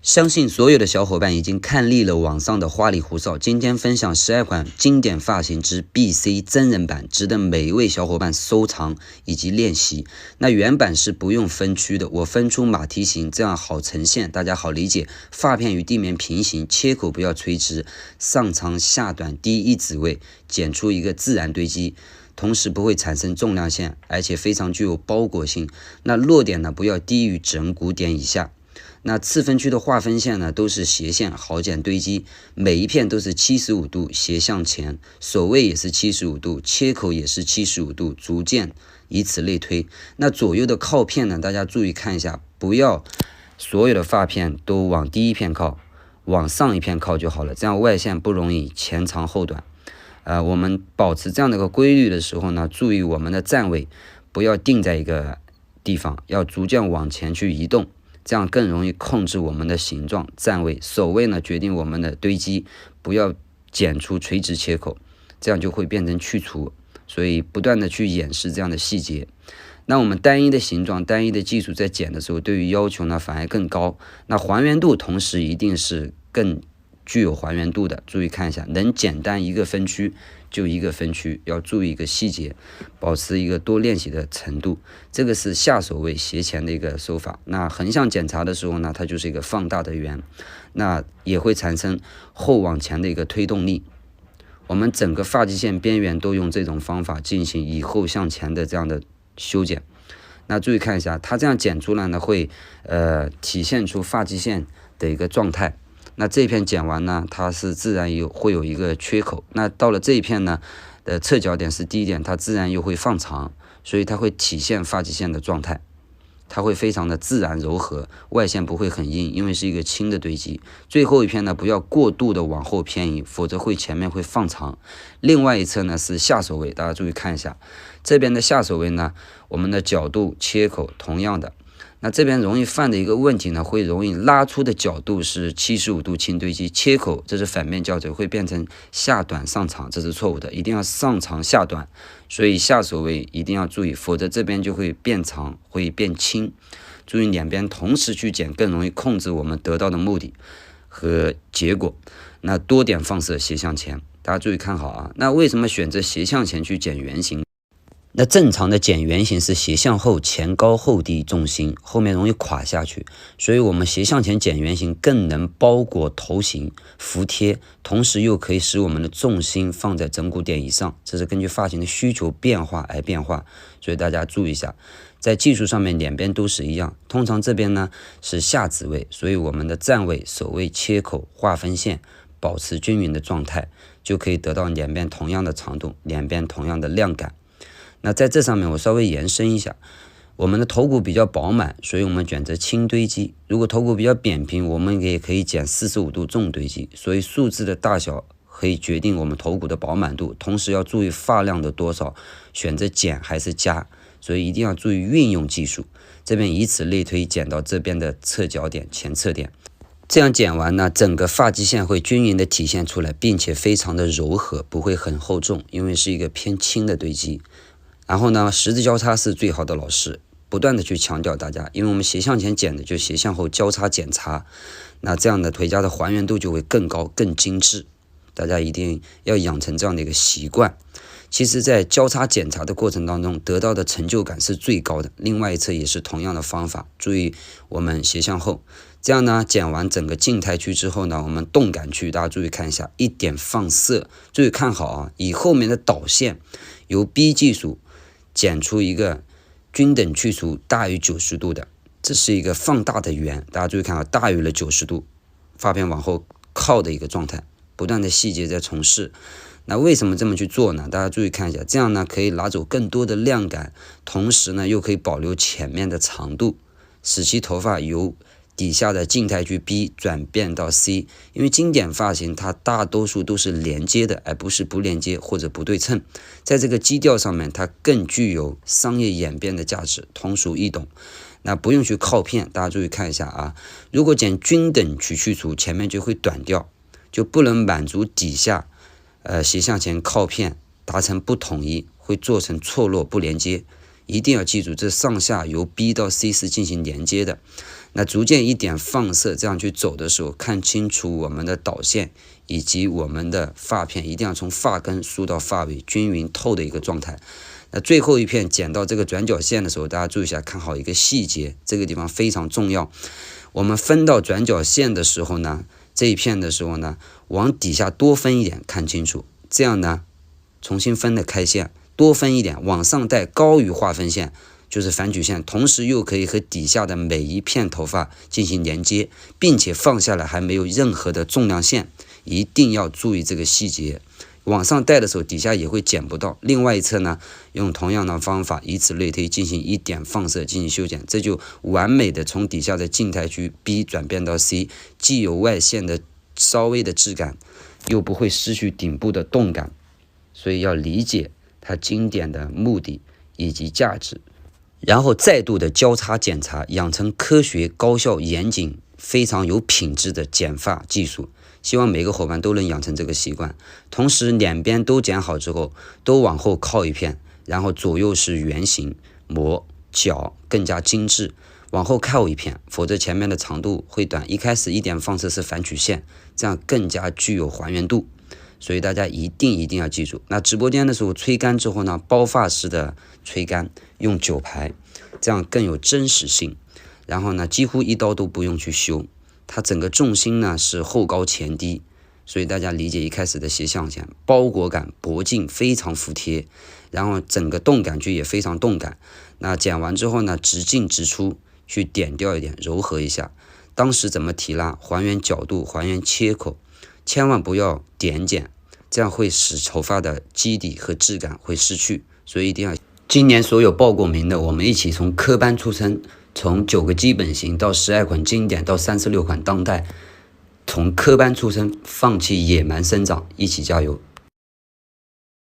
相信所有的小伙伴已经看腻了网上的花里胡哨，今天分享12款经典发型之 BC 真人版，值得每一位小伙伴收藏以及练习。那原版是不用分区的，我分出马蹄形，这样好呈现，大家好理解。发片与地面平行，切口不要垂直，上长下短，低一指位，剪出一个自然堆积。同时不会产生重量线，而且非常具有包裹性。那落点呢，不要低于枕骨点以下。那次分区的划分线呢，都是斜线，好剪堆积，每一片都是75度斜向前，首位也是75度，切口也是75度，逐渐以此类推。那左右的靠片呢，大家注意看一下，不要所有的发片都往第一片靠，往上一片靠就好了，这样外线不容易前长后短。我们保持这样的一个规律的时候呢，注意我们的站位不要定在一个地方，要逐渐往前去移动，这样更容易控制我们的形状。站位首位呢决定我们的堆积，不要剪出垂直切口，这样就会变成去除，所以不断的去演示这样的细节。那我们单一的形状、单一的技术在剪的时候，对于要求呢反而更高。那还原度同时一定是更具有还原度的，注意看一下，能简单一个分区就一个分区，要注意一个细节，保持一个多练习的程度。这个是下手位斜前的一个手法。那横向检查的时候呢，它就是一个放大的圆，那也会产生后往前的一个推动力。我们整个发际线边缘都用这种方法进行以后向前的这样的修剪。那注意看一下，它这样剪出来呢，会体现出发际线的一个状态。那这一片剪完呢，它是自然会有一个缺口。那到了这一片呢的侧角点是低点，它自然又会放长，所以它会体现发际线的状态。它会非常的自然柔和，外线不会很硬，因为是一个轻的堆积。最后一片呢，不要过度的往后偏移，否则前面会放长。另外一侧呢是下手位，大家注意看一下，这边的下手位呢，我们的角度切口同样的。那这边容易犯的一个问题呢，会容易拉出的角度是75度轻堆积，切口这是反面校准，会变成下短上长，这是错误的，一定要上长下短，所以下手位一定要注意，否则这边就会变长，会变轻。注意两边同时去剪，更容易控制我们得到的目的和结果。那多点放射斜向前，大家注意看好啊。那为什么选择斜向前去剪圆形？那正常的剪圆形是斜向后，前高后低，重心后面容易垮下去，所以我们斜向前剪圆形更能包裹头型服帖，同时又可以使我们的重心放在枕骨点以上，这是根据发型的需求变化而变化，所以大家注意一下。在技术上面两边都是一样，通常这边呢是下指位，所以我们的站位、手位、切口、划分线保持均匀的状态，就可以得到两边同样的长度，两边同样的量感。那在这上面我稍微延伸一下，我们的头骨比较饱满，所以我们选择轻堆积。如果头骨比较扁平，我们也可以剪45度重堆积。所以数字的大小可以决定我们头骨的饱满度，同时要注意发量的多少，选择减还是加，所以一定要注意运用技术。这边以此类推，剪到这边的侧角点、前侧点。这样剪完呢，整个发际线会均匀的体现出来，并且非常的柔和，不会很厚重，因为是一个偏轻的堆积。然后呢，十字交叉是最好的老师，不断的去强调大家，因为我们斜向前剪的就斜向后交叉检查，那这样的腿夹的还原度就会更高更精致，大家一定要养成这样的一个习惯。其实在交叉检查的过程当中得到的成就感是最高的，另外一侧也是同样的方法，注意我们斜向后，这样呢剪完整个静态区之后呢，我们动感区大家注意看一下，一点放色，注意看好啊，以后面的导线由 B 技术剪出一个均等去除大于90度的，这是一个放大的圆，大家注意看啊，大于了90度，发片往后靠的一个状态，不断的细节在从事。那为什么这么去做呢？大家注意看一下，这样呢可以拿走更多的量感，同时呢又可以保留前面的长度，使其头发由底下的静态区 B 转变到 C， 因为经典发型它大多数都是连接的，而不是不连接或者不对称，在这个基调上面它更具有商业演变的价值，通俗易懂。那不用去靠片，大家注意看一下啊，如果剪均等去除，前面就会短掉，就不能满足底下斜向前靠片达成不统一，会做成错落不连接。一定要记住，这上下由 B 到 C 是进行连接的。那逐渐一点放射这样去走的时候，看清楚我们的导线以及我们的发片，一定要从发根梳到发尾均匀透的一个状态。那最后一片剪到这个转角线的时候，大家注意一下，看好一个细节，这个地方非常重要。我们分到转角线的时候呢，这一片的时候呢，往底下多分一点，看清楚，这样呢，重新分的开线，多分一点，往上带高于划分线，就是反曲线，同时又可以和底下的每一片头发进行连接，并且放下来还没有任何的重量线，一定要注意这个细节。往上带的时候，底下也会剪不到。另外一侧呢，用同样的方法，以此类推，进行一点放射，进行修剪，这就完美的从底下的静态区 B 转变到 C， 既有外线的稍微的质感，又不会失去顶部的动感。所以要理解它经典的目的以及价值，然后再度的交叉检查，养成科学、高效、严谨、非常有品质的剪发技术。希望每个伙伴都能养成这个习惯。同时两边都剪好之后，都往后靠一片，然后左右是圆形，磨角更加精致，往后靠一片，否则前面的长度会短。一开始一点放射是反曲线，这样更加具有还原度。所以大家一定要记住。那直播间的时候吹干之后呢，包发式的吹干，用9排，这样更有真实性。然后呢，几乎一刀都不用去修。它整个重心呢是后高前低，所以大家理解一开始的斜向线，包裹感、脖颈非常服帖，然后整个动感区也非常动感。那剪完之后呢，直进直出，去点掉一点，柔和一下。当时怎么提拉，还原角度，还原切口，千万不要点剪，这样会使头发的基底和质感会失去。所以一定要，今年所有报过名的，我们一起从科班出身。从9个基本型到12款经典到36款当代，从科班出身，放弃野蛮生长，一起加油。